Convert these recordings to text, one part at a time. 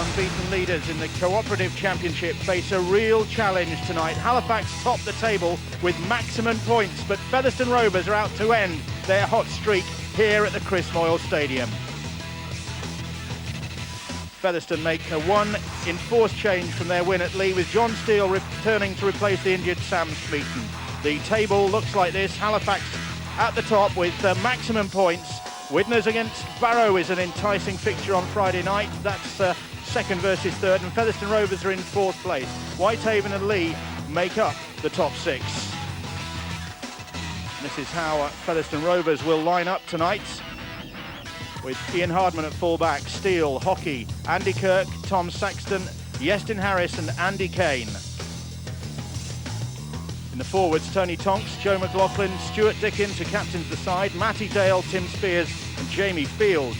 unbeaten leaders in the Cooperative Championship face a real challenge tonight. Halifax top the table with maximum points, but Featherstone Rovers are out to end their hot streak here at the Chris Moyle Stadium. Featherstone make a one enforced change from their win at Lee, with John Steele returning to replace the injured Sam Smeaton. The table looks like this: Halifax at the top with maximum points. Widnes against Barrow is an enticing fixture on Friday night. That's second versus third, and Featherstone Rovers are in fourth place. Whitehaven and Lee make up the top six. This is how Featherstone Rovers will line up tonight, with Ian Hardman at full-back, Steele, Hockey, Andy Kirk, Tom Saxton, Iestyn Harris and Andy Kane. In the forwards, Tony Tonks, Joe McLaughlin, Stuart Dickens, who captains the side, Matty Dale, Tim Spears and Jamie Fields.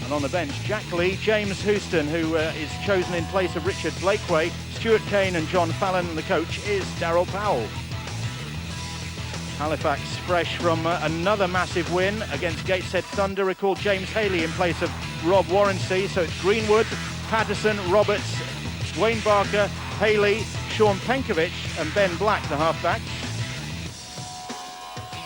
And on the bench, Jack Lee, James Houston, who is chosen in place of Richard Blakeway, Stuart Kane and John Fallon, and the coach is Darryl Powell. Halifax fresh from another massive win against Gateshead Thunder. Recall James Haley in place of Rob Warrensey, so it's Greenwood, Patterson, Roberts, Wayne Barker, Haley, Sean Penkovic and Ben Black, the halfbacks.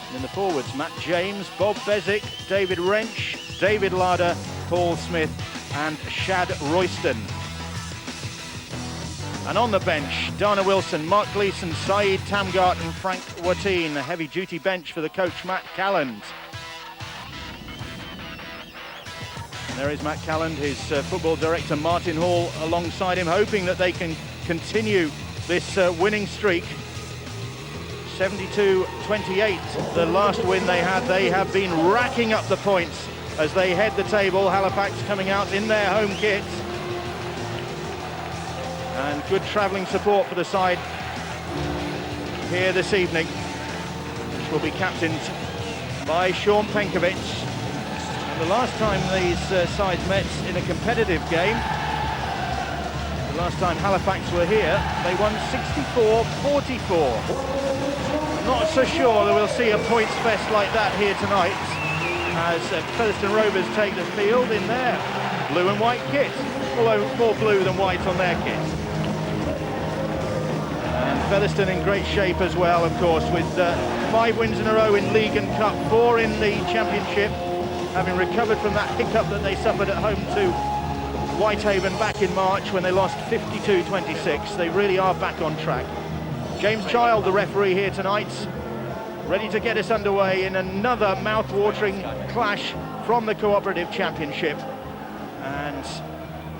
And in the forwards, Matt James, Bob Bezic, David Wrench, David Larder, Paul Smith and Shad Royston. And on the bench, Dana Wilson, Mark Gleeson, Saeed Tamgart and Frank Watine. A heavy-duty bench for the coach, Matt Calland. And there is Matt Calland, his football director, Martin Hall, alongside him, hoping that they can continue this winning streak. 72-28, the last win they had. They have been racking up the points as they head the table. Halifax coming out in their home kit. And good travelling support for the side here this evening, which will be captained by Sean Penkovic. And the last time these sides met in a competitive game, the last time Halifax were here, they won 64-44. I'm not so sure that we'll see a points fest like that here tonight, as Featherstone Rovers take the field in their blue and white kit, although more blue than white on their kit. And Featherstone in great shape as well, of course, with 5 wins in a row in League and Cup, 4 in the Championship, having recovered from that hiccup that they suffered at home to Whitehaven back in March when they lost 52-26. They really are back on track. James Child, the referee here tonight, ready to get us underway in another mouth-watering clash from the Cooperative Championship. And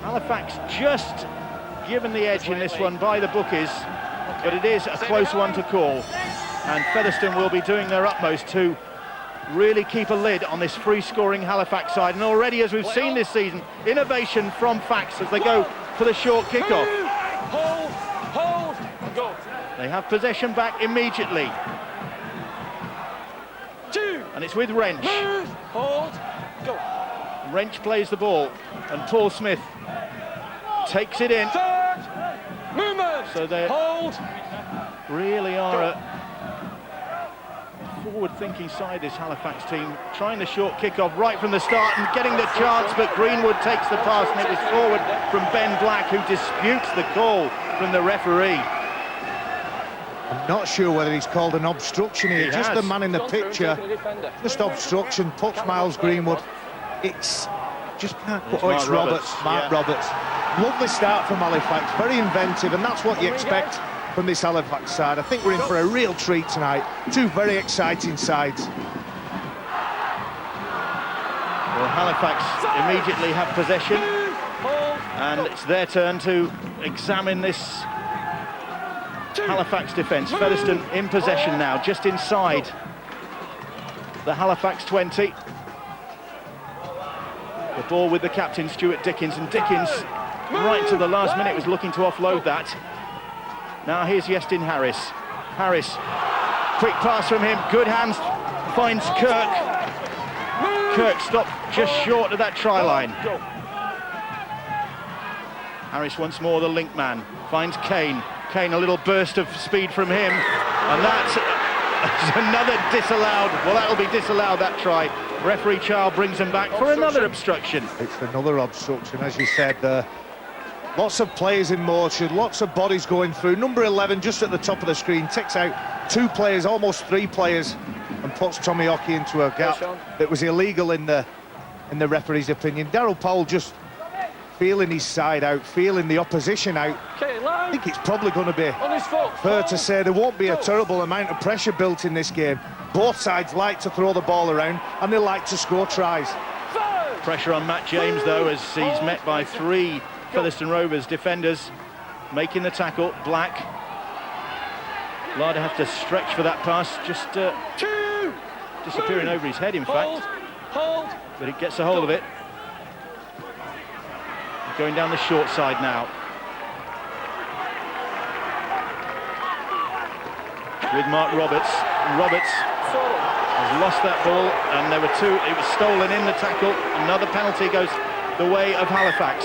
Halifax just given the edge in this one by the bookies, but it is a close one to call. And Featherstone will be doing their utmost to really keep a lid on this free-scoring Halifax side. And already, as we've seen this season, innovation from Fax as they go for the short kickoff. Hold, go. They have possession back immediately. And it's with Wrench. Hold, go. Wrench plays the ball, and Paul Smith takes it in. Third, movement. So they really are a forward-thinking side, this Halifax team, trying the short kickoff right from the start and getting the chance, but Greenwood takes the pass, and it was forward from Ben Black, who disputes the call from the referee. I'm not sure whether he's called an obstruction here. Just the man in the picture, just obstruction, puts Miles Greenwood. It's just can't put. Oh, it's Roberts. Mark Roberts. Lovely start from Halifax, very inventive, and that's what you expect from this Halifax side. I think we're in for a real treat tonight. 2 very exciting sides. Well, Halifax immediately have possession, and it's their turn to examine this Halifax defence. Featherstone in possession now, just inside the Halifax 20. The ball with the captain, Stuart Dickens, and Dickens, right to the last minute, was looking to offload that. Now here's Iestyn Harris. Harris, quick pass from him, good hands, finds Kirk. Kirk stopped just short of that try line. Harris once more, the link man, finds Kane. Kane, a little burst of speed from him, and that's another disallowed. Well, that'll be disallowed, that try. Referee Charles brings them back for another obstruction. It's another obstruction, as you said. Lots of players in motion, lots of bodies going through. Number 11 just at the top of the screen takes out 2 players, almost 3 players, and puts Tomoaki into a gap that was illegal in the referee's opinion. Daryl Powell just feeling his side out, feeling the opposition out. I think it's probably going to be fair to say there won't be a terrible amount of pressure built in this game. Both sides like to throw the ball around and they like to score tries. Pressure on Matt James, though, as he's met by 3 Featherstone Rovers defenders making the tackle. Black. Larder have to stretch for that pass, just disappearing over his head, in fact. But it gets a hold of it. Going down the short side now. With Mark Roberts. Roberts has lost that ball, and there were 2. It was stolen in the tackle. Another penalty goes the way of Halifax.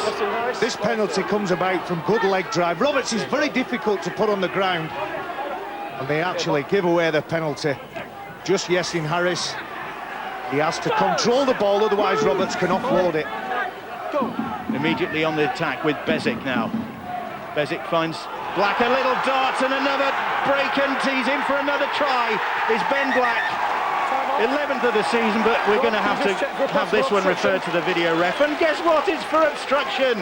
This penalty comes about from good leg drive. Roberts is very difficult to put on the ground, and they actually give away the penalty. Just Yasin Harris. He has to control the ball, otherwise Roberts can offload it. Immediately on the attack with Bezic now. Bezic finds Black, a little dart and another break, and he's in for another try. Is Ben Black, 11th of the season, but we're going to have this one referred to the video ref. And guess what? It's for obstruction.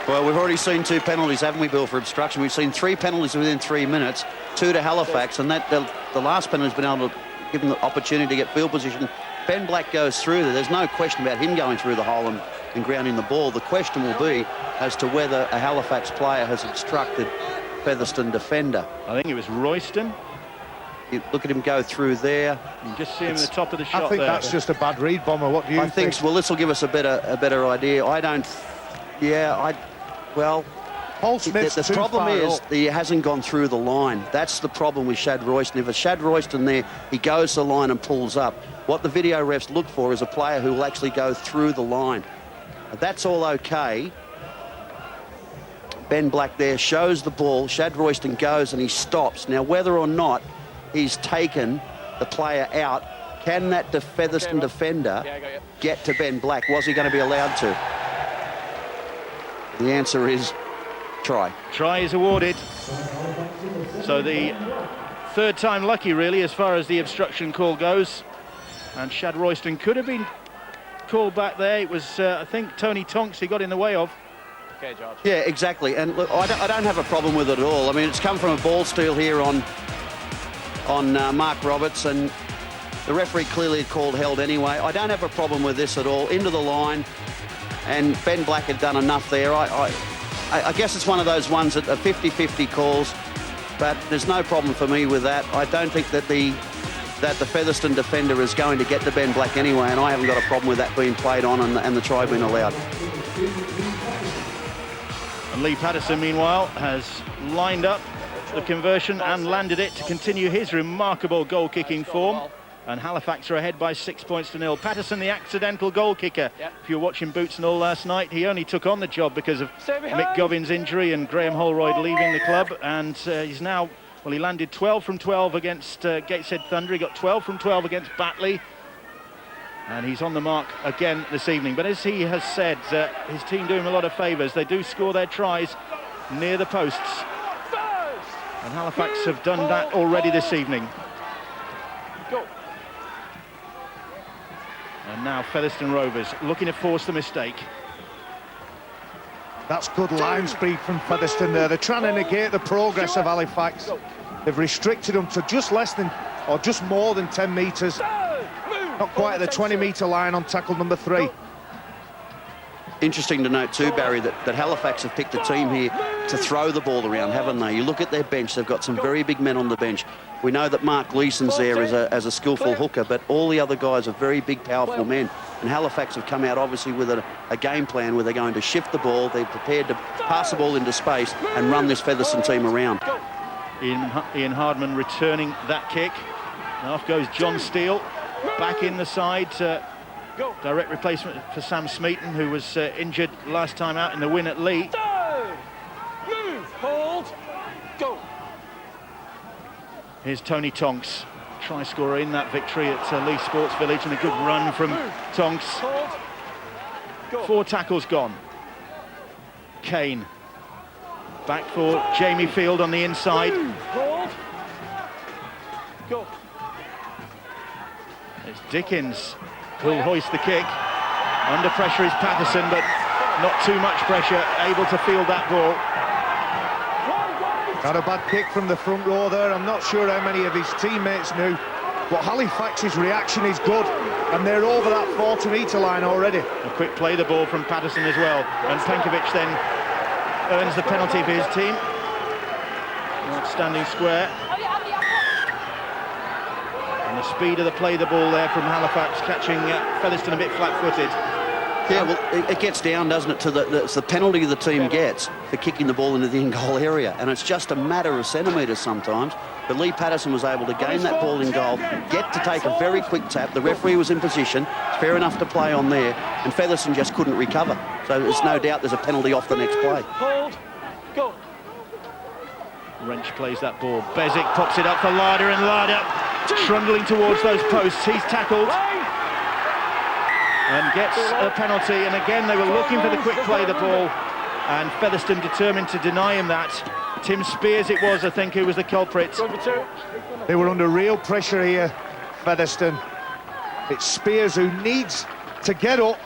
Well, we've already seen 2 penalties, haven't we, Bill, for obstruction? We've seen 3 penalties within 3 minutes, 2 to Halifax, and that the last penalty's been able to give them the opportunity to get field position. Ben Black goes through there. There's no question about him going through the hole and grounding the ball. The question will be as to whether a Halifax player has obstructed Featherstone defender. I think it was Royston. You look at him go through there. You just see him at the top of the shot. I think there. that's just a bad read, Bomber. What do you think? I think, well, this will give us a better idea. I don't... Yeah, well... Paul Smith's the problem is he hasn't gone through the line. That's the problem with Shad Royston. If it's Shad Royston there, he goes the line and pulls up. What the video refs look for is a player who will actually go through the line. That's all okay. Ben Black there shows the ball. Shad Royston goes and he stops. Now, whether or not he's taken the player out, can that Featherstone defender get to Ben Black? Was he going to be allowed to? The answer is try. Try is awarded. So the 3rd time lucky, really, as far as the obstruction call goes. And Shad Royston could have been called back there. It was, I think, Tony Tonks he got in the way of. Okay, George. Yeah, exactly. And look, I don't have a problem with it at all. I mean, it's come from a ball steal here on Mark Roberts, and the referee clearly called held anyway. I don't have a problem with this at all. Into the line, and Ben Black had done enough there. I guess it's one of those ones that are 50-50 calls, but there's no problem for me with that. I don't think that the Featherstone defender is going to get to Ben Black anyway, and I haven't got a problem with that being played on and the try being allowed. And Lee Patterson, meanwhile, has lined up the conversion and landed it to continue his remarkable goal-kicking form. And Halifax are ahead by 6 points to 0. Patterson, the accidental goal kicker. If you were watching Boots and all last night, he only took on the job because of Mick Govin's injury and Graham Holroyd leaving the club. And he's now, well, he landed 12 from 12 against Gateshead Thunder. He got 12 from 12 against Batley. And he's on the mark again this evening. But as he has said, his team do him a lot of favours. They do score their tries near the posts. And Halifax have done that already this evening. And now Featherstone Rovers looking to force the mistake. That's good line speed from Featherstone there. They're trying to negate the progress of Halifax. They've restricted them to just less than, or just more than 10 metres. Not quite at the 20-metre line on tackle number 3. Interesting to note too, Barry, that Halifax have picked a team here to throw the ball around, haven't they? You look at their bench, they've got some very big men on the bench. We know that Mark Leeson's there as a skillful hooker, but all the other guys are very big, powerful men. And Halifax have come out, obviously, with a game plan where they're going to shift the ball. They're prepared to pass the ball into space and run this Featherstone team around. Ian Hardman returning that kick. And off goes John Steele, back in the side. Direct replacement for Sam Smeaton, who was injured last time out in the win at Lee. Move, hold, go. Here's Tony Tonks try scorer in that victory at Leigh Sports Village, and a good run from Tonks. Hold. Go. 4 tackles gone. Kane. Back for Jamie Field on the inside. Hold. Go. It's Dickens who'll hoist the kick. Under pressure is Patterson, but not too much pressure, able to field that ball. Not a bad kick from the front row there. I'm not sure how many of his teammates knew, but Halifax's reaction is good, and they're over that 40-metre line already. A quick play the ball from Patterson as well, and Penkovic then earns the penalty for his team. Standing square. And the speed of the play the ball there from Halifax, catching Featherstone a bit flat-footed. Yeah, well, it gets down, doesn't it, to it's the penalty the team gets for kicking the ball into the in-goal area, and it's just a matter of centimetres sometimes. But Lee Patterson was able to gain that ball in goal, get to take a very quick tap. The referee was in position, it's fair enough to play on there, and Featherstone just couldn't recover. So there's no doubt there's a penalty off the next play. Hold. Go. Wrench plays that ball. Bezic pops it up for Larder, and Larder trundling towards those posts. He's tackled and gets a penalty, and again they were looking for the quick play the ball, and Featherstone determined to deny him that. Tim Spears it was, I think, who was the culprit. They were under real pressure here, Featherstone. It's Spears who needs to get up,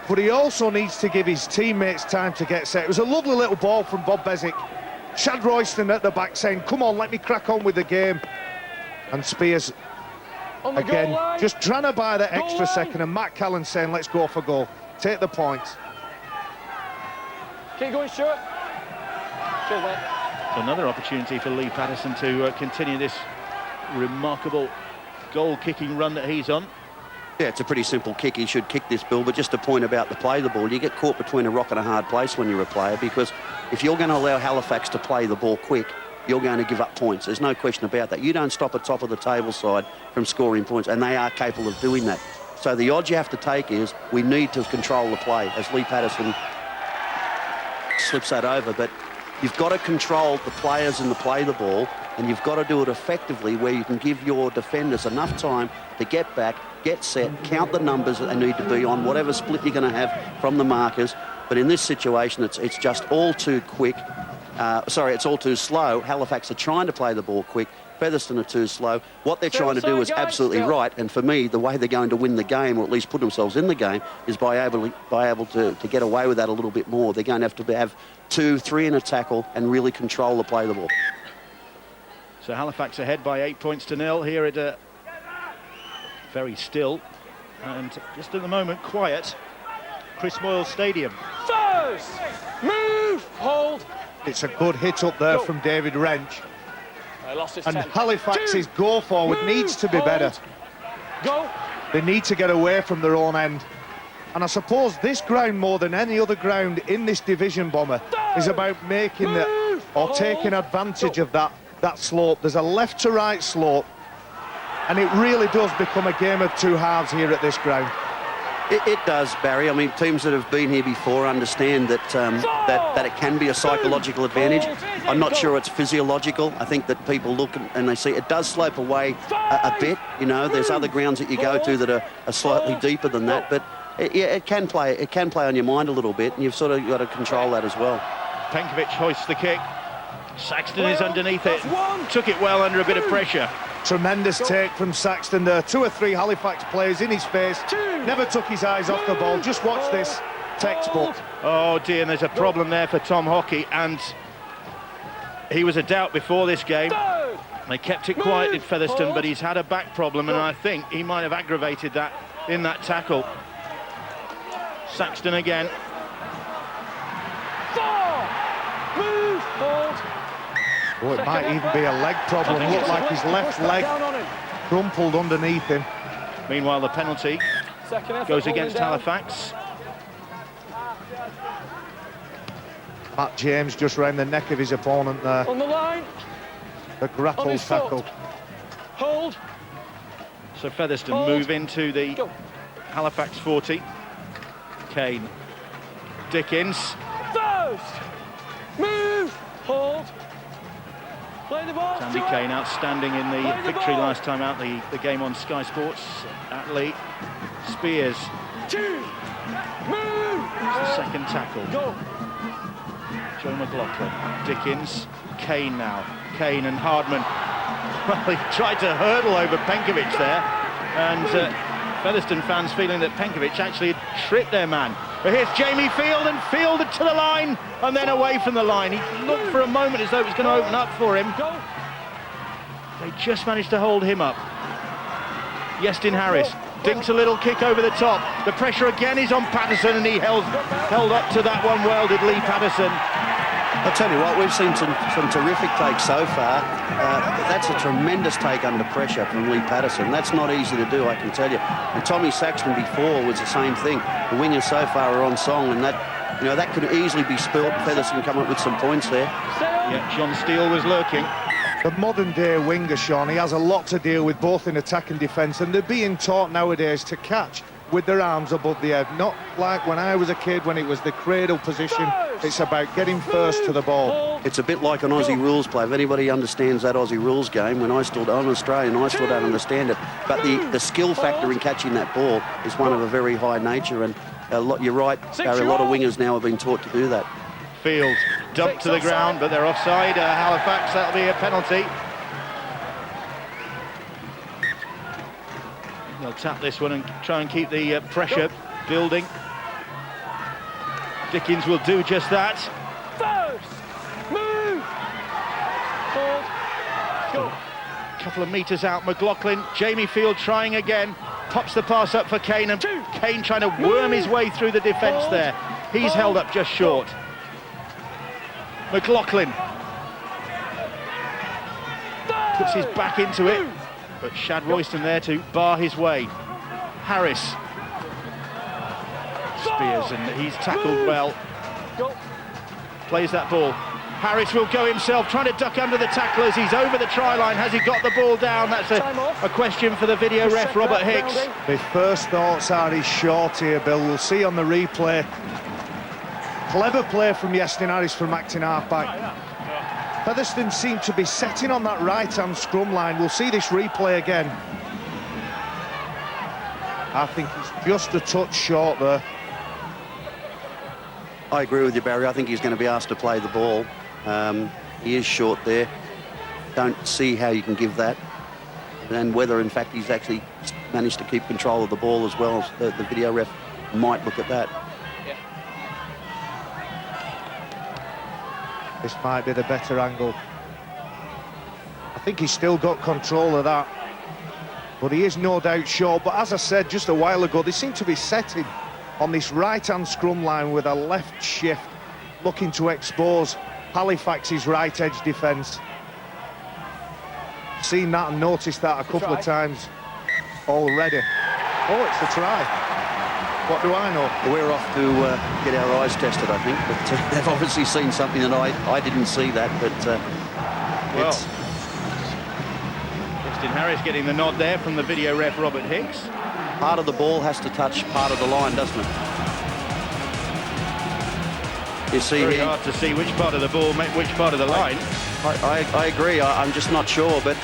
but he also needs to give his teammates time to get set. It was a lovely little ball from Bob Bezic. Chad Royston at the back saying, come on, let me crack on with the game. And Spears, again, just trying to buy that extra second, and Matt Callan saying, let's go for goal. Take the points. Keep going, Stuart. Cheers, mate. So another opportunity for Lee Patterson to continue this remarkable goal-kicking run that he's on. Yeah, it's a pretty simple kick. He should kick this, Bill, but just a point about the play the ball. You get caught between a rock and a hard place when you're a player, because if you're going to allow Halifax to play the ball quick, you're going to give up points. There's no question about that. You don't stop at top of the table side from scoring points, and they are capable of doing that. So the odds you have to take is we need to control the play, as Lee Patterson slips that over, but you've got to control the players and the play the ball, and you've got to do it effectively where you can give your defenders enough time to get back, get set, count the numbers that they need to be on, whatever split you're going to have from the markers. But in this situation, it's just all too quick. It's all too slow. Halifax are trying to play the ball quick. Featherstone are too slow. What they're trying to do is absolutely right, and for me, the way they're going to win the game, or at least put themselves in the game, is by able to get away with that a little bit more. They're going to have 2, 3 in a tackle and really control the play the ball. So Halifax ahead by 8 points to 0 here at very still, and just at the moment quiet, Chris Moyle Stadium. First, move, hold. It's a good hit up there from David Wrench. Lost his And 10. Halifax's go forward needs to be better. Go. They need to get away from their own end. And I suppose this ground, more than any other ground in this division, Bomber, is about making taking advantage of that slope. There's a left to right slope, and it really does become a game of two halves here at this ground. It does, Barry. I mean, teams that have been here before understand that that it can be a psychological advantage. I'm not sure it's physiological. I think that people look and they see it does slope away a bit. You know, there's other grounds that you go to that are slightly deeper than that, but it can play on your mind a little bit, and you've sort of got to control that as well. Penkovic hoists the kick. Saxton is underneath it. Took it well under a bit of pressure. Tremendous take from Saxton there. 2 or 3 Halifax players in his face. Never took his eyes off the ball. Just watch this. Textbook. Oh dear, and there's a problem there for Tom Hockey, and he was a doubt before this game. They kept it quiet in Featherstone, but he's had a back problem, and I think he might have aggravated that in that tackle. Saxton again. Move, hold. Oh, it might even be a leg problem. Looked like his left leg crumpled underneath him. Meanwhile, the penalty goes against Halifax. Matt James just round the neck of his opponent there. On the line. The grapple tackle. Hold. So Featherstone move into the Halifax 40. Kane. Dickens. First. Move. Hold. Play the ball. Sandy Kane outstanding in the Play the victory ball. last time out, the game on Sky Sports. Atlee, Spears, 2. Move. the second tackle. Go. Joe McLaughlin, Dickens, Kane now. Kane and Hardman. Well, he tried to hurdle over Penkovic there, and Featherstone fans feeling that Penkovic actually had tripped their man. But here's Jamie Field, and Field to the line, and then away from the line. He looked for a moment as though it was going to open up for him. Go. They just managed to hold him up. Yestin Harris dinks a little kick over the top. The pressure again is on Patterson, and he held up to that one well, did Lee Patterson. I'll tell you what, we've seen some terrific takes so far. That's a tremendous take under pressure from Lee Patterson. That's not easy to do, I can tell you. And Tommy Saxton before was the same thing. The wingers so far are on song, and that could easily be spilt. Featherstone come up with some points there. Yeah, John Steele was lurking. The modern-day winger, Sean, he has a lot to deal with, both in attack and defence, and they're being taught nowadays to catch with their arms above the head. Not like when I was a kid, when it was the cradle position. It's about getting first to the ball. It's a bit like an Aussie rules play. If anybody understands that Aussie rules game, I'm Australian, I still don't understand it. But the skill factor in catching that ball is one of a very high nature, and you're right, Barry, a lot of wingers now have been taught to do that. Field dumped to the ground, but they're offside. Halifax, that'll be a penalty. They'll tap this one and try and keep the pressure building. Dickens will do just that. First. Move. Hold. Go. Couple of metres out, McLaughlin. Jamie Field trying again. Pops the pass up for Kane, and Kane trying to worm his way through the defence there. He's held up just short. McLaughlin puts his back into it, but Shad Royston there to bar his way. Harris. Spears, and he's tackled well. Plays that ball. Harris will go himself, trying to duck under the tacklers. He's over the try line. Has he got the ball down? That's a question for the video ref, Robert Hicks. My first thoughts are he's short here, Bill. We'll see on the replay. Clever play from Yestin Harris from acting half-back. Featherstone seem to be setting on that right-hand scrum line. We'll see this replay again. I think he's just a touch short there. I agree with you, Barry. I think he's going to be asked to play the ball. He is short there. Don't see how you can give that. And whether, in fact, he's actually managed to keep control of the ball as well. The video ref might look at that. This might be the better angle. I think he's still got control of that. But he is no doubt short. But as I said just a while ago, they seem to be setting on this right-hand scrum line with a left shift, looking to expose Halifax's right edge defence. Seen that and noticed that a couple of times already. Oh, it's a try. What do I know? We're off to get our eyes tested, I think. But they've obviously seen something that I didn't see that. But Well, it's... Yestin Harris getting the nod there from the video ref, Robert Hicks. Part of the ball has to touch part of the line, doesn't it? You see, Very hard to see which part of the ball met which part of the line. I agree. I'm just not sure, but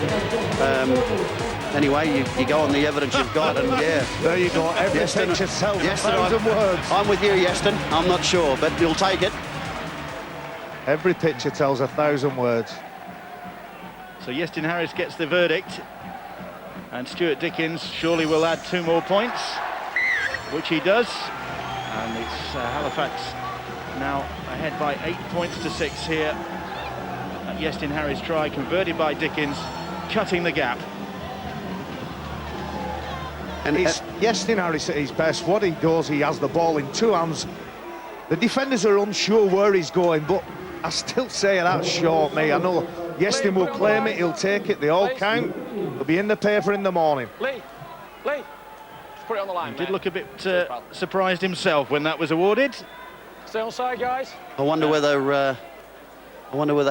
anyway, you go on the evidence you've got, and yeah. There you go. Every picture tells a thousand words. I'm with you, Yestin. I'm not sure, but you'll take it. Every picture tells 1,000 words. So Yestin Harris gets the verdict, and Stuart Dickens surely will add 2 more points, which he does. And it's Halifax now ahead by 8 points to 6 here. That Yestin Harris try converted by Dickens, cutting the gap. And it's Yestin Harris at his best. What he does, he has the ball in 2 hands. The defenders are unsure where he's going, but I still say that's short, me. I know Yestin will claim it, he'll take it, they all count. It'll be in the paper in the morning. Lee, just put it on the line. He did look a bit surprised himself when that was awarded. Stay on side, guys. I wonder whether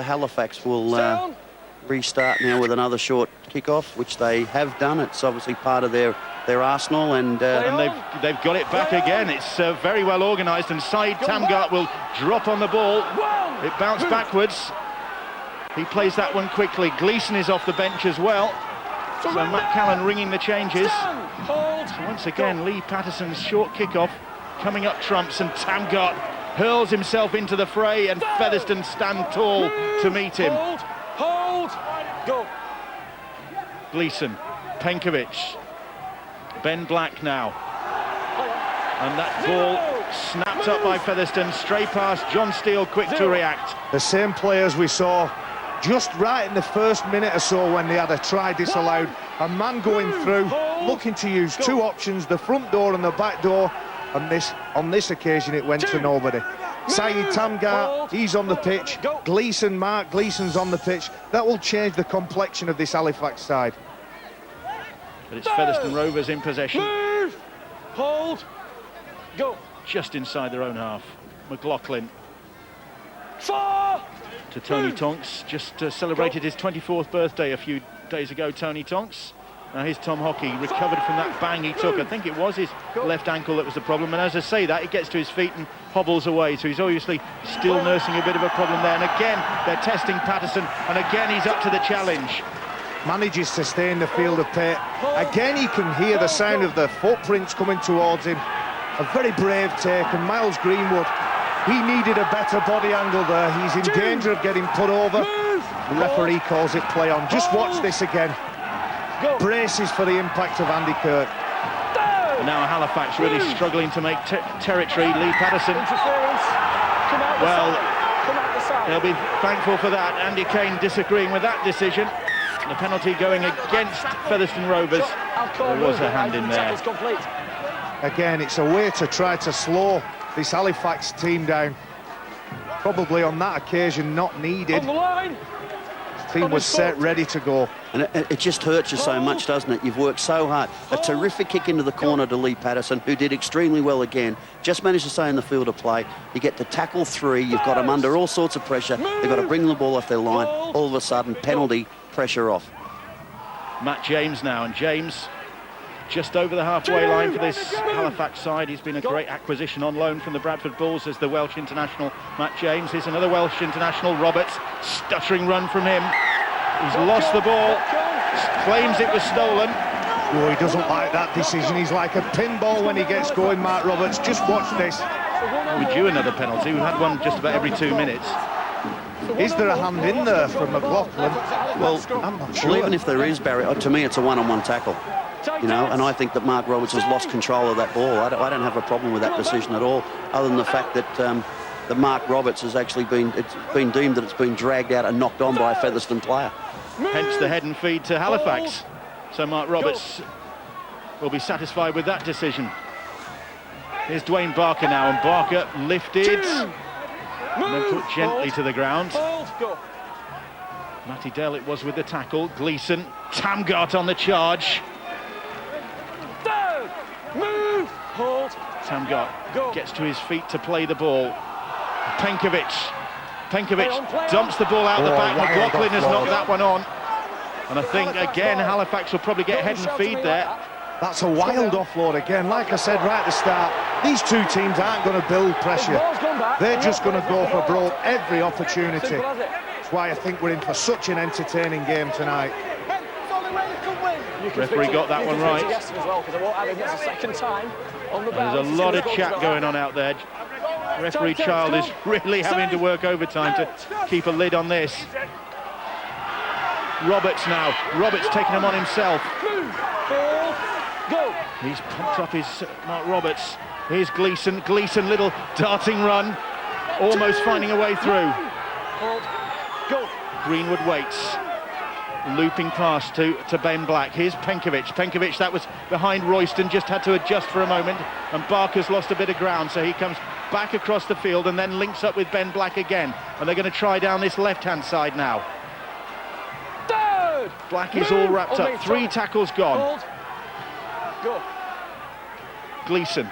Halifax will restart now with another short kick-off, which they have done. It's obviously part of their arsenal, and they've got it back again. It's very well organised, and Saeed Tamgart will drop on the ball. It bounced backwards. He plays that one quickly. Gleeson is off the bench as well. So Matt Callan ringing the changes. Hold. So once again, Lee Patterson's short kickoff coming up trumps, and Tamgart hurls himself into the fray, and Featherstone stand tall to meet him. Hold. Go. Gleeson, Penkovic, Ben Black now. And that ball snapped up by Featherstone, stray past John Steele, quick to react. The same players we saw just right in the first minute or so when they had a try disallowed. A man going through, looking to use two options, the front door and the back door. And on this occasion, it went to nobody. Saeed Tamgart, he's on the pitch. Gleeson, Mark Gleeson's on the pitch. That will change the complexion of this Halifax side. But it's Featherstone Rovers in possession. Move. Hold. Go. Just inside their own half. McLaughlin Four. to Tony Tonks. Just celebrated his 24th birthday a few days ago, Tony Tonks. Now here's Tom Hockey, recovered from that bang he took. I think it was his left ankle that was the problem. And as I say that, he gets to his feet and hobbles away. So he's obviously still nursing a bit of a problem there. And again, they're testing Patterson. And again, he's up to the challenge. Manages to stay in the field of play. Again, he can hear the sound of the footprints coming towards him. A very brave take, and Miles Greenwood, he needed a better body angle there. He's in danger of getting put over. The referee calls it play on. Just watch this again. Braces for the impact of Andy Kirk. And now Halifax really struggling to make territory. Lee Patterson, well, they'll be thankful for that. Andy Kane disagreeing with that decision. The penalty going against Featherstone Rovers. There was a hand in there. Again, it's a way to try to slow this Halifax team down. Probably on that occasion not needed. On the line. The team was set, ready to go. And it just hurts you so much, doesn't it? You've worked so hard. A terrific kick into the corner to Lee Patterson, who did extremely well again. Just managed to stay in the field of play. You get to tackle three. You've got them under all sorts of pressure. They've got to bring the ball off their line. All of a sudden, penalty, pressure off. Matt James now, and James just over the halfway line for this Halifax side. He's been a great acquisition on loan from the Bradford Bulls as the Welsh international. Matt James, here's another Welsh international, Roberts. Stuttering run from him. He's lost the ball, claims it was stolen. Oh, he doesn't like that decision. He's like a pinball when he gets going, Mark Roberts. Just watch this. We're due another penalty. We've had one just about every 2 minutes. Is there a hand in there from McLaughlin? Well, I'm not sure. well, even if there is, Barry, to me it's a one-on-one tackle. You know, and I think that Mark Roberts has lost control of that ball. I don't have a problem with that decision at all, other than the fact that that Mark Roberts has actually been deemed that it's been dragged out and knocked on by a Featherstone player. Hence the head and feed to Halifax. So Mark Roberts will be satisfied with that decision. Here's Dwayne Barker now, and Barker lifted and then put gently to the ground. Matty Dell it was with the tackle. Gleeson, Tamgart on the charge. Move. Hold. Tamgart gets to his feet to play the ball. Penkovic dumps the ball out the back. McLaughlin has knocked that one on. And I think, again, Halifax will probably get head and feed there. That's a wild offload again. Like I said right at the start, these two teams aren't going to build pressure. They're just going to go for broke every opportunity. That's why I think we're in for such an entertaining game tonight. Referee got that one right. There's a lot of chat going on out there. Referee Child is really having to work overtime to keep a lid on this. Roberts now. Roberts taking him on himself. He's pumped up his Mark Roberts. Here's Gleeson. Gleeson, little darting run. Almost finding a way through. Greenwood waits. Looping pass to Ben Black. Here's Penkovic. Penkovic, that was behind Royston, just had to adjust for a moment, and Barker's lost a bit of ground, so he comes back across the field and then links up with Ben Black again, and they're going to try down this left-hand side now. Black is all wrapped up. 3 tackles gone. Gleeson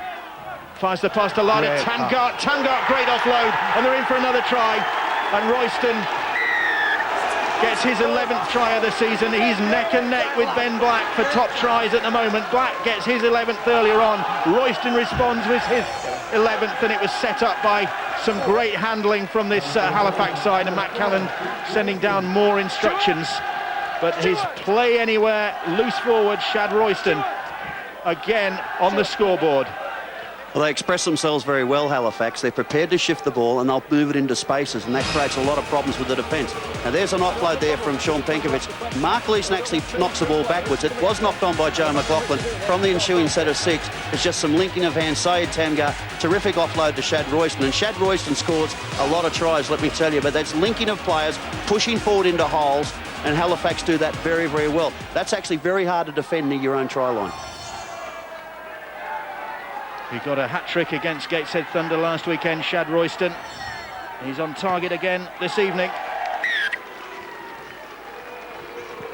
fires the pass to Lada. Tamgart, great offload, and they're in for another try, and Royston gets his 11th try of the season. He's neck and neck with Ben Black for top tries at the moment. Black gets his 11th earlier on. Royston responds with his 11th, and it was set up by some great handling from this Halifax side, and Matt Callan sending down more instructions. But his play anywhere, loose forward, Shad Royston, again on the scoreboard. Well, they express themselves very well, Halifax. They're prepared to shift the ball and they'll move it into spaces, and that creates a lot of problems with the defence. Now, there's an offload there from Sean Penkovic. Mark Leeson actually knocks the ball backwards. It was knocked on by Joe McLaughlin from the ensuing set of 6. It's just some linking of hands. Syed Tamgar, terrific offload to Shad Royston, and Shad Royston scores a lot of tries, let me tell you, but that's linking of players, pushing forward into holes, and Halifax do that very, very well. That's actually very hard to defend near your own try line. He got a hat-trick against Gateshead Thunder last weekend, Shad Royston. He's on target again this evening.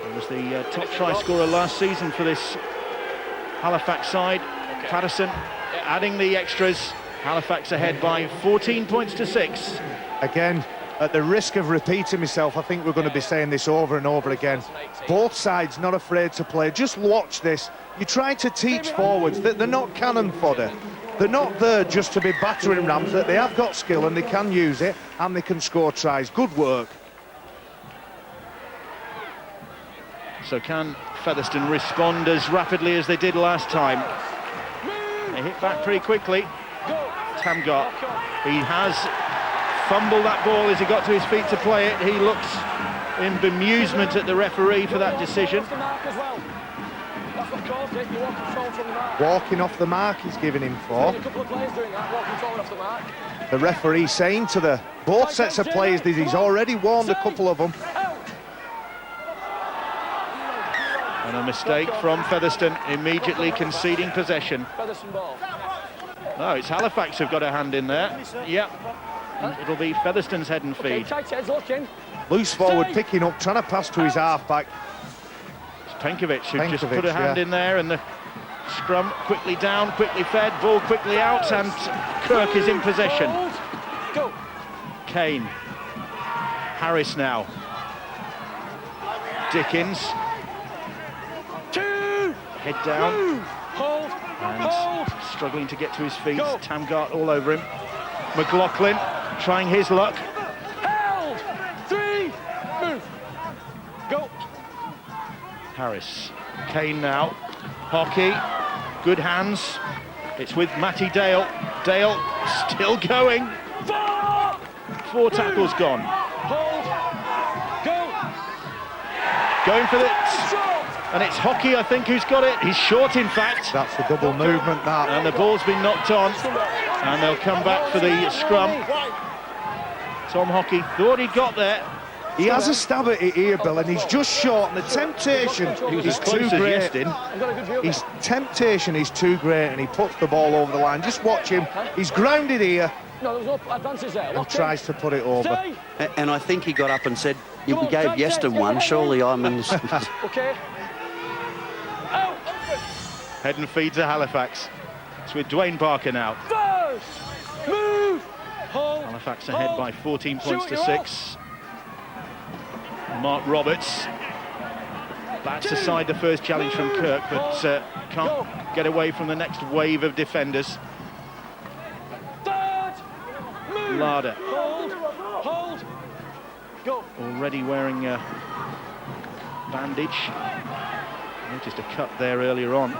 He was the top try scorer last season for this Halifax side. Patterson adding the extras. Halifax ahead by 14 points to 6. Again, at the risk of repeating myself, I think we're going to be saying this over and over again. Both sides not afraid to play. Just watch this. You try to teach forwards that they're not cannon fodder. They're not there just to be battering rams, that they have got skill and they can use it and they can score tries. Good work. So can Featherstone respond as rapidly as they did last time? They hit back pretty quickly. Tamgar, he has fumbled that ball as he got to his feet to play it. He looks in bemusement at the referee for that decision. Walking off the mark he's giving him for. The referee saying to the both sets of players that he's already warned a couple of them. And a mistake from Featherstone, immediately conceding possession. No, it's Halifax who've got a hand in there. Yep. It'll be Featherstone's head and feed. Loose forward, picking up, trying to pass to his half-back. It's Penkovic who just put a hand in there, and the scrum quickly down, quickly fed, ball quickly out, and Kirk is in possession. Kane. Harris now. Dickens. Head down. And struggling to get to his feet. Tamgar all over him. McLaughlin trying his luck. Held. 3. Move. Go. Harris. Kane now. Hockey. Good hands. It's with Matty Dale. Dale still going. 4 tackles gone. Hold. Go. Going for it. And it's Hockey, I think, who's got it. He's short, in fact. That's a double movement, that. And the ball's been knocked on. And they'll come back for the scrum. Tom Hockey thought he'd got there. He has a stab at it here, Bill, and he's just short, and the temptation is too great. His temptation is too great, and he puts the ball over the line. Just watch him. He's grounded here. No, there's no advances there. And tries to put it over. And I think he got up and said, "You gave Yeston one, surely I'm in." Okay. Head and feed to Halifax. It's with Dwayne Parker now. First. Move. Hold. Halifax ahead by 14 points to 6. Mark Roberts bats aside the first challenge from Kirk, but can't get away from the next wave of defenders. Third. Move. Larder. Hold. Go. Already wearing a bandage. Noticed a cut there earlier on.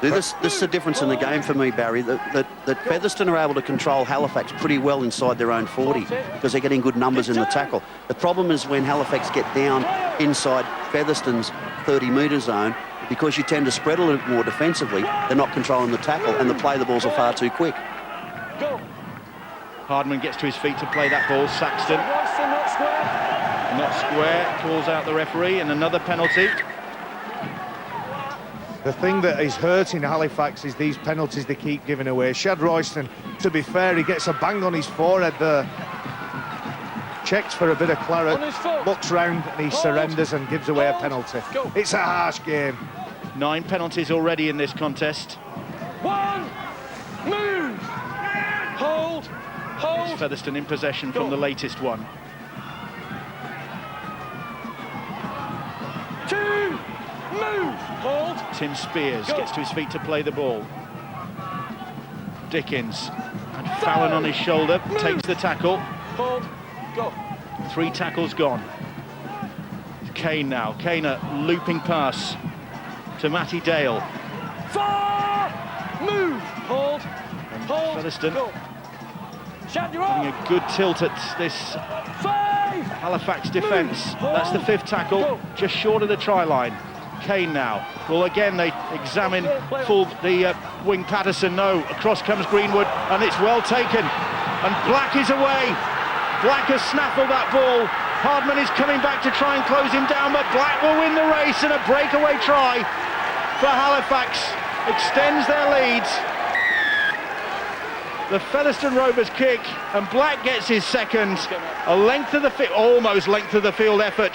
This is the difference in the game for me, Barry, that Featherstone are able to control Halifax pretty well inside their own 40 because they're getting good numbers in the tackle. The problem is when Halifax get down inside Featherstone's 30-metre zone, because you tend to spread a little more defensively, they're not controlling the tackle and the play the balls are far too quick. Hardman gets to his feet to play that ball. Saxton. Not square, calls out the referee, and another penalty. The thing that is hurting Halifax is these penalties they keep giving away. Shad Royston, to be fair, he gets a bang on his forehead there. Checks for a bit of claret, looks round and he surrenders and gives away a penalty. It's a harsh game. 9 penalties already in this contest. 1. Move. Hold. It's Featherstone in possession from the latest one. 2. Move. Hold. Tim Spears gets to his feet to play the ball. Dickens. And Fallon on his shoulder, takes the tackle. Hold. Go. 3 tackles gone. Kane now. Kane a looping pass to Matty Dale. Far. Move. Hold. Hold. Featherstone Go. Shut your getting arm. a good tilt at this 5. Halifax defence. Move. That's the 5th tackle, Go. just short of the try line. Kane now. Well, again, they examine full the wing Patterson. No, across comes Greenwood, and it's well taken. And Black is away. Black has snaffled that ball. Hardman is coming back to try and close him down, but Black will win the race, and a breakaway try for Halifax extends their lead. The Featherstone Rovers kick, and Black gets his second. A length of the field, almost length of the field effort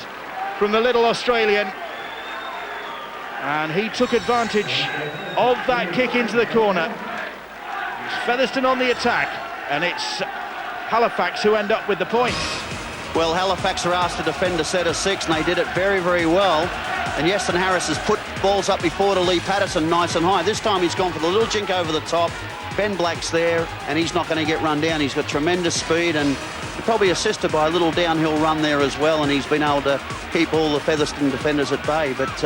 from the little Australian. And he took advantage of that kick into the corner. It's Featherstone on the attack, and it's Halifax who end up with the points. Well, Halifax are asked to defend a set of 6, and they did it very, very well. And Yeston Harris has put balls up before to Lee Patterson nice and high. This time he's gone for the little jink over the top. Ben Black's there, and he's not going to get run down. He's got tremendous speed, and probably assisted by a little downhill run there as well, and he's been able to keep all the Featherstone defenders at bay. But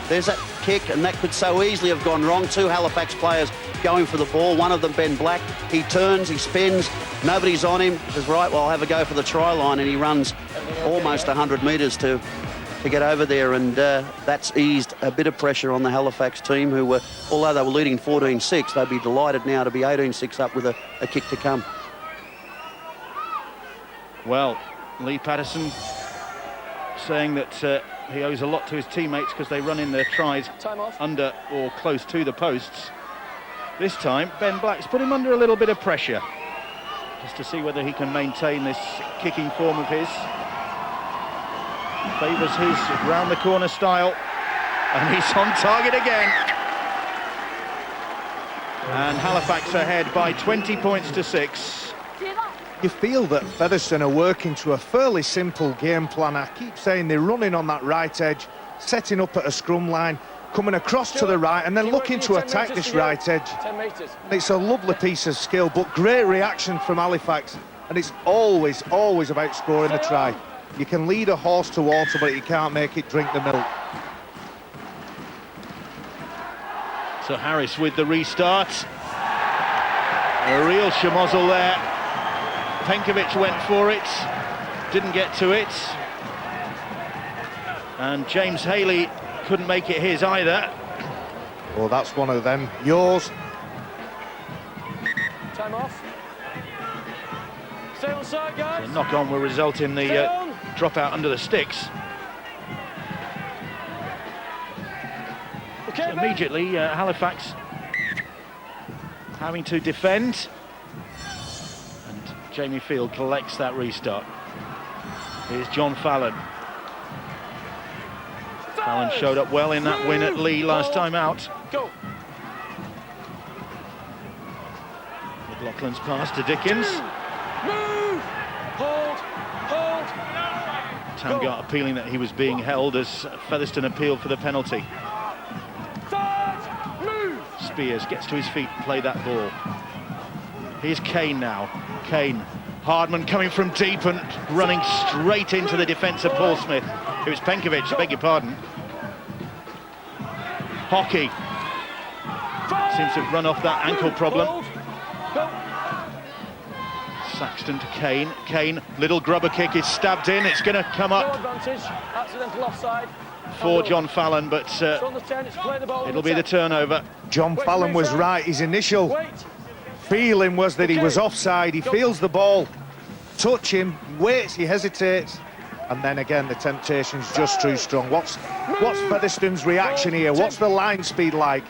there's that kick, and that could so easily have gone wrong. 2 Halifax players going for the ball. One of them, Ben Black, he turns, he spins, nobody's on him. He says, right, well, I'll have a go for the try line, and he runs almost 100 metres to get over there, and that's eased a bit of pressure on the Halifax team, who were, although they were leading 14-6, they'd be delighted now to be 18-6 up with a kick to come. Well, Lee Patterson saying that he owes a lot to his teammates because they run in their tries under or close to the posts. This time, Ben Black's put him under a little bit of pressure, just to see whether he can maintain this kicking form of his. Favours his round the corner style, and he's on target again. And Halifax ahead by 20 points to 6. You feel that Featherstone are working to a fairly simple game plan. I keep saying they're running on that right edge, setting up at a scrum line, coming across to the right, and then looking to attack this right edge. 10 metres. And it's a lovely piece of skill, but great reaction from Halifax, and it's always about scoring the try. You can lead a horse to water, but you can't make it drink the milk. So Harris with the restart. A real schmozzle there. Penkovic went for it, didn't get to it. And James Haley couldn't make it his either. Oh, that's one of them. Yours. Time off. Stay on side, guys. The knock-on will result in the drop out under the sticks. Okay, So immediately, Halifax having to defend. And Jamie Field collects that restart. Here's John Fallon. Fallon showed up well in that win at Lee last time out. Go. McLaughlin's pass to Dickens. Move. Hold. Hold. Tamgart appealing that he was being held as Featherstone appealed for the penalty. Third. Move. Spears gets to his feet and play that ball. Here's Kane now. Kane. Hardman coming from deep and running straight into the defence of Paul Smith. It was Penkovic, I beg your pardon. Hockey. Seems to have run off that ankle problem. Saxton to Kane. Kane, little grubber kick is stabbed in. It's going to come up Accidental offside for John Fallon, but it'll be the turnover. John Fallon was right. His initial feeling was that he was offside. He feels the ball touch him, waits, he hesitates, and then again the temptation's just too strong. What's Featherstone's reaction here? What's the line speed like?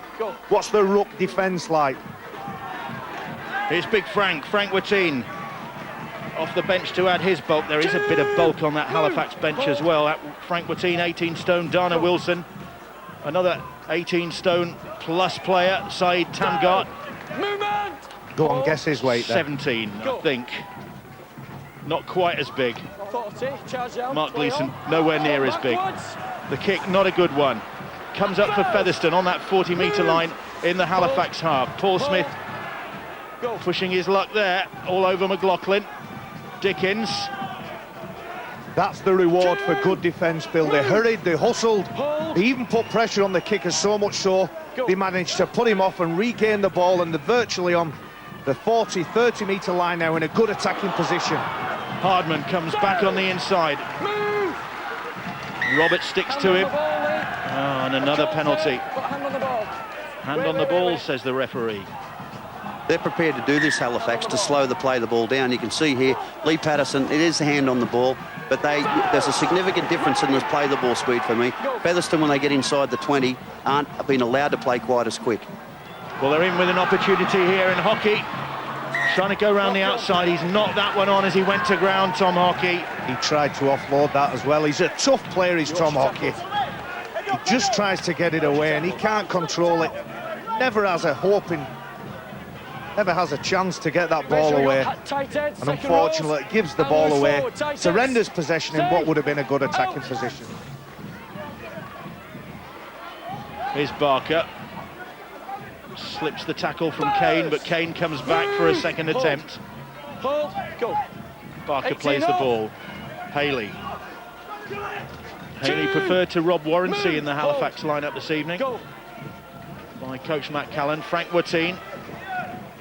What's the ruck defence like? Here's Big Frank Watine off the bench to add his bulk. There is a bit of bulk on that Halifax bench as well. Frank Watine, 18 stone. Dana Wilson, another 18 stone plus player. Saeed Tamgart. Go on, guess his weight then. 17, I think. Not quite as big. 40, charge down. Mark Gleeson, nowhere near as big. The kick, not a good one. Comes up for Featherstone on that 40-metre line in the Halifax half. Paul Smith Go. Pushing his luck there, all over McLaughlin. Dickens. That's the reward for good defence, Bill. They hurried, they hustled, they even put pressure on the kicker, so much so they managed to put him off and regain the ball, and they're virtually on the 30 metre line now in a good attacking position. Hardman comes back on the inside. Move. Roberts sticks to him. Oh, and another penalty. Hand on the ball. Hand on the ball, says the referee. They're prepared to do this, Halifax, to slow the play the ball down. You can see here, Lee Patterson, it is a hand on the ball, but there's a significant difference in this play the ball speed for me. Featherstone, when they get inside the 20, aren't being allowed to play quite as quick. Well, they're in with an opportunity here in Hockey. Trying to go around the outside. He's knocked that one on as he went to ground, Tom Hockey. He tried to offload that as well. He's a tough player, he's Tom Hockey. He just tries to get it away and he can't control it. Never has a chance to get that ball away. And unfortunately, it gives the ball away. Surrenders possession in what would have been a good attacking position. Here's Barker. Slips the tackle from Kane, but Kane comes back for a second attempt. Hold. Go. Barker plays the ball. Haley. Haley preferred to Rob Warrancy in the Halifax lineup this evening. Go. By coach Matt Callan. Frank Watine.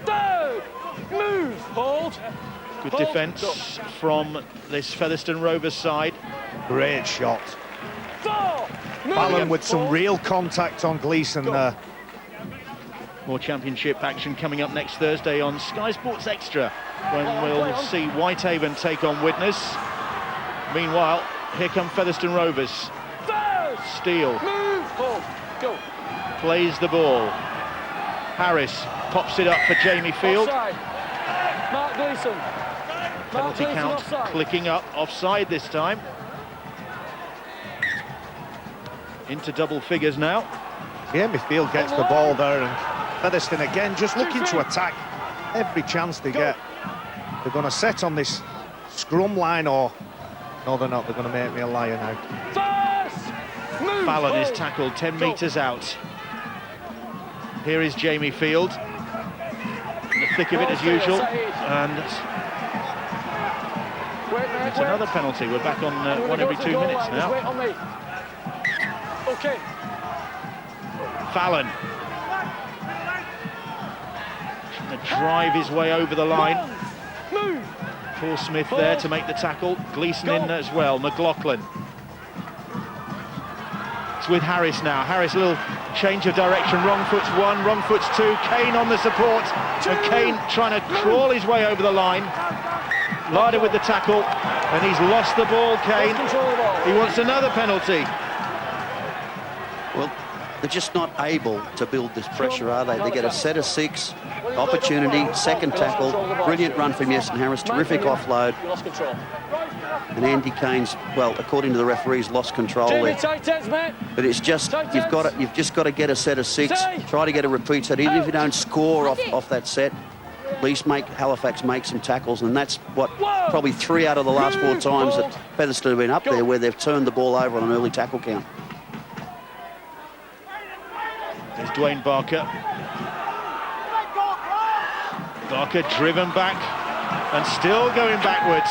Third. Move. Hold. Good defence from this Featherstone Rovers side. Great shot. Four. Fallon with some real contact on Gleeson there. More championship action coming up next Thursday on Sky Sports Extra, when we'll see Whitehaven take on Widnes. Meanwhile, here come Featherstone Rovers. Steele. Move. Hold. Go. Plays the ball. Harris pops it up for Jamie Field. Offside. Mark Gleeson. Penalty count clicking up. Offside this time. Into double figures now. Jamie Field gets the ball there, and Featherstone again just looking to attack every chance they get. They're going to set on this scrum line, or no, they're not. They're going to make me a liar now. Fallon is tackled 10 metres out. Here is Jamie Field, in the thick of it as usual, and it's another penalty. We're back on 1 every 2 minutes now. Okay. Fallon trying to drive his way over the line. Paul Smith there to make the tackle. Gleeson in as well. McLaughlin. It's with Harris now. Harris, a little change of direction. Wrong foot's one, wrong foot's two. Kane on the support. And Kane trying to crawl his way over the line. Larder with the tackle. And he's lost the ball, Kane. He wants another penalty. Well, they're just not able to build this pressure, are they? They get a set of 6, opportunity, second tackle, brilliant run from Yeston Harris, terrific offload. And Andy Kane's, well, according to the referees, lost control there. But it's just, you've just got to get a set of 6, try to get a repeat set. Even if you don't score off that set, at least make Halifax make some tackles, and that's what probably 3 out of the last 4 times that Featherstone have been up there where they've turned the ball over on an early tackle count. There's Dwayne Barker. Barker driven back and still going backwards.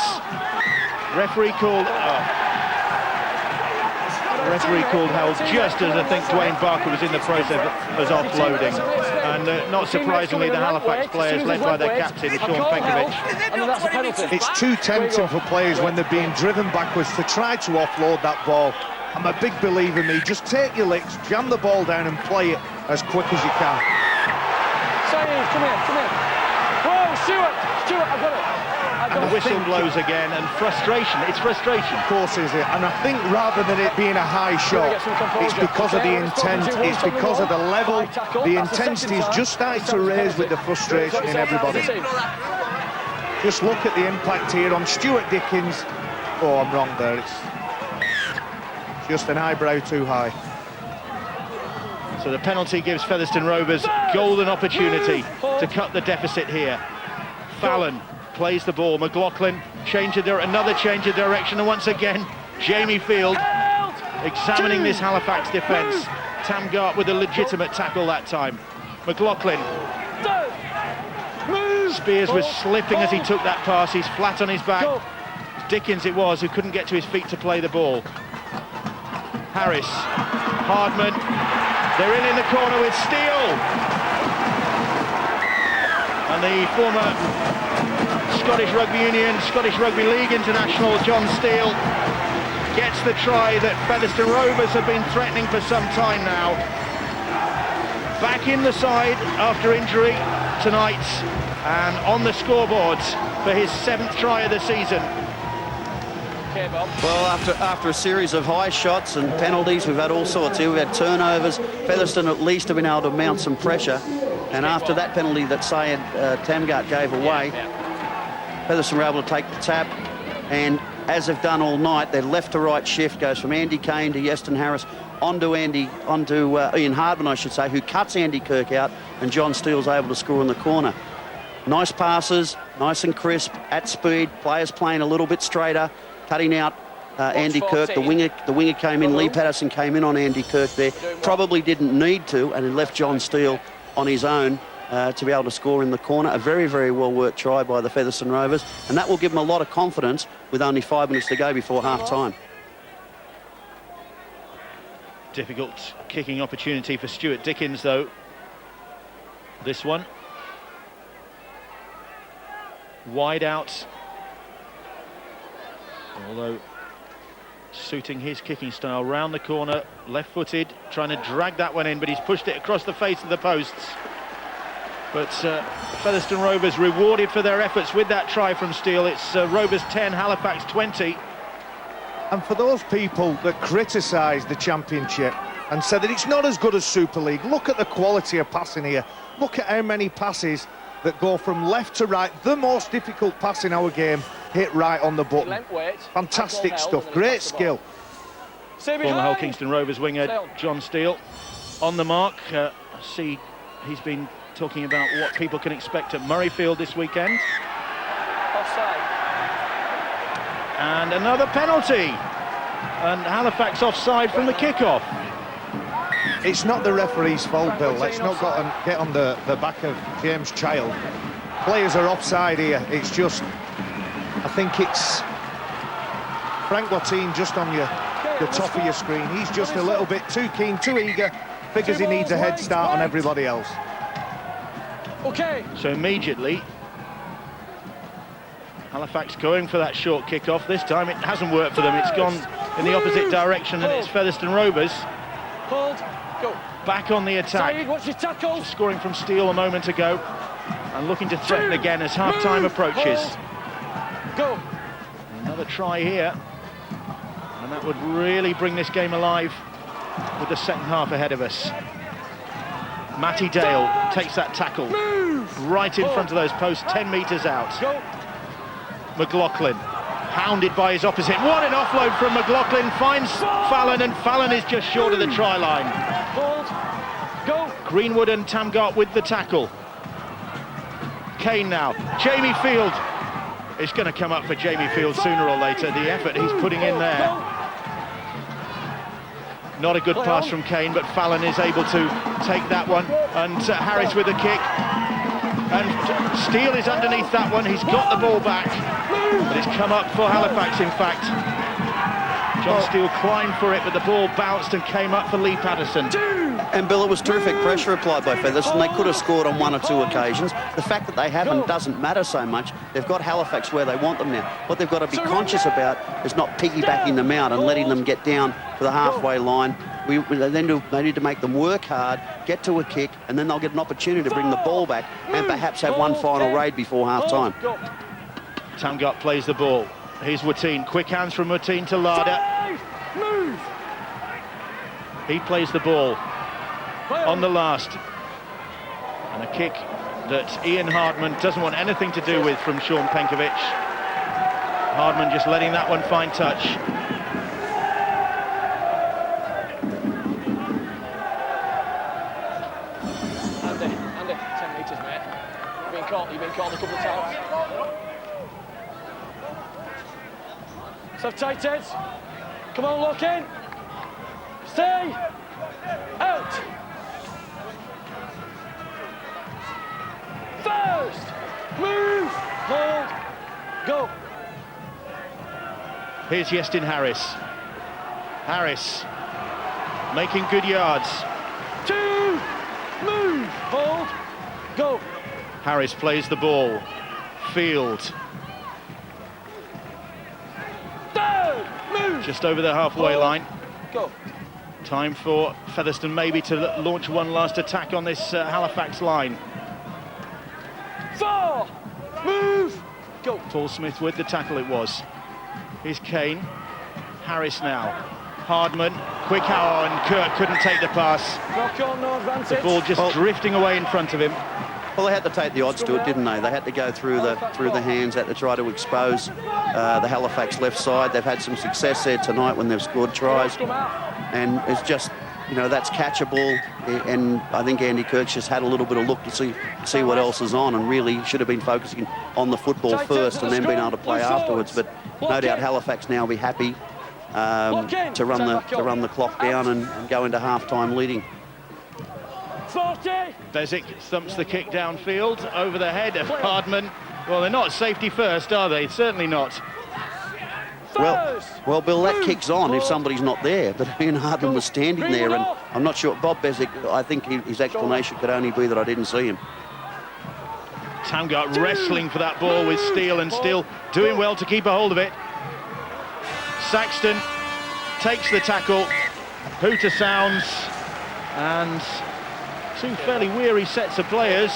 Referee called held just as I think Dwayne Barker was in the process of offloading. And not surprisingly, the Halifax players, led by their captain, Sean Penkovic. It's too tempting for players when they're being driven backwards to try to offload that ball. I'm a big believer in me. Just take your licks, jam the ball down and play it as quick as you can. Saeed, come here. Whoa, Stuart, I've got it. And the whistle blows again, and frustration, it's frustration. Of course is it, and I think rather than it being a high shot, it's because of the intent, it's because of the level, the intensity is just starting to raise with the frustration in everybody. Just look at the impact here on Stuart Dickens. Oh, I'm wrong there, it's just an eyebrow too high. So the penalty gives Featherstone Rovers golden opportunity to cut the deficit here. Fallon plays the ball. McLaughlin another change of direction, and once again Jamie Field examining this Halifax defence. Tamgart with a legitimate tackle that time. McLaughlin. Move. Spears was slipping as he took that pass. He's flat on his back. Dickens it was who couldn't get to his feet to play the ball. Harris, Hardman, they're in the corner with Steele. And the former Scottish Rugby Union, Scottish Rugby League international, John Steele, gets the try that Featherstone Rovers have been threatening for some time now. Back in the side after injury tonight and on the scoreboards for his 7th try of the season. Well, after a series of high shots and penalties, we've had all sorts here. We've had turnovers. Featherstone at least have been able to mount some pressure. And after that penalty that Sayed Tamgart gave away, Featherstone were able to take the tap. And as they've done all night, their left to right shift goes from Andy Kane to Yeston Harris onto Ian Hardman, I should say, who cuts Andy Kirk out, and John Steele's able to score in the corner. Nice passes, nice and crisp, at speed, players playing a little bit straighter, cutting out Andy Kirk. The winger came in, Lee Patterson came in on Andy Kirk there. Probably didn't need to, and it left John Steele on his own to be able to score in the corner. A very, very well-worked try by the Featherstone Rovers, and that will give them a lot of confidence with only 5 minutes to go before half-time. Difficult kicking opportunity for Stuart Dickens, though. This one. Wide out. Although suiting his kicking style, round the corner, left-footed, trying to drag that one in, but he's pushed it across the face of the posts. But Featherstone Rovers rewarded for their efforts with that try from Steele. It's Rovers 10, Halifax 20. And for those people that criticise the Championship and said that it's not as good as Super League, look at the quality of passing here. Look at how many passes that go from left to right. The most difficult pass in our game hit right on the button. Fantastic stuff, great skill. Former Hull Kingston Rovers winger John Steele on the mark. I see he's been talking about what people can expect at Murrayfield this weekend. Offside. And another penalty. And Halifax offside from the kickoff. It's not the referee's fault, Bill. Let's not get on the back of James Child. Players are offside here. It's just, I think it's Frank Watine just on the top of your screen. He's just a little bit too keen, too eager. Figures he needs a head start on everybody else. Okay. So immediately, Halifax going for that short kick-off. This time it hasn't worked for them. It's gone in the opposite direction, and it's Featherstone Rovers Hold. Go. back on the attack. Sayed, watch your tackle. Scoring from Steele a moment ago and looking to threaten again as half-time approaches. Go. Another try here, and that would really bring this game alive with the second half ahead of us. Matty Dale takes that tackle right in front of those posts, 10 metres out. Go. McLaughlin, hounded by his opposite. What an offload from McLaughlin, finds Fallon, and Fallon is just short of the try line. Hold. Go. Greenwood and Tamgart with the tackle. Kane now, Jamie Field. It's going to come up for Jamie Field sooner or later, the effort he's putting in there. Not a good pass from Kane, but Fallon is able to take that one, and Harris with a kick. And Steele is underneath that one. He's got the ball back, but it's come up for Halifax, in fact. John Steele climbed for it, but the ball bounced and came up for Lee Patterson. And Bill, it was terrific pressure applied by Featherstone. They could have scored on 1 or 2 occasions. The fact that they haven't doesn't matter so much. They've got Halifax where they want them now. What they've got to be conscious about is not piggybacking them out and letting them get down to the halfway line. They need to make them work hard, get to a kick, and then they'll get an opportunity to bring the ball back and perhaps have one final raid before half-time. Tamgart plays the ball. Here's Watine. Quick hands from Watine to Larder. He plays the ball on the last. And a kick that Ian Hardman doesn't want anything to do with from Sean Penkovic. Hardman just letting that one find touch. Andy, 10 metres, mate. You've been caught a couple of times. Let's have tight heads. Come on, lock in. Stay. Out. First. Move. Go. Here's Yestin Harris. Harris making good yards. 2. Move. Hold. Go. Harris plays the ball. Field. 3rd. Move. Just over the halfway Hold. line. Go. Time for Featherstone maybe to launch one last attack on this Halifax line. 4. Move. Go. Paul Smith with the tackle it was. Here's Kane. Harris now. Hardman, quick hour, and Kirk couldn't take the pass. Knock on, no advantage. The ball just drifting away in front of him. Well, they had to take the odds to it, didn't they? They had to go through the hands, had to try to expose the Halifax left side. They've had some success there tonight when they've scored tries, and it's just, you know, that's catchable. And I think Andy Kirk's just had a little bit of look to see what else is on, and really should have been focusing on the football first and then being able to play afterwards. But no doubt Halifax now will be happy to run the clock down and go into half-time leading. 40. Bezic thumps the kick downfield over the head of Hardman. Well, they're not safety first, are they? Certainly not. Well, Bill, that kicks on if somebody's not there. But Ian Hardman was standing there, and I'm not sure. Bob Bezic, I think his explanation could only be that I didn't see him. Tamgart wrestling for that ball with Steele, and still doing well to keep a hold of it. Saxton takes the tackle. Hooter sounds, and two fairly weary sets of players.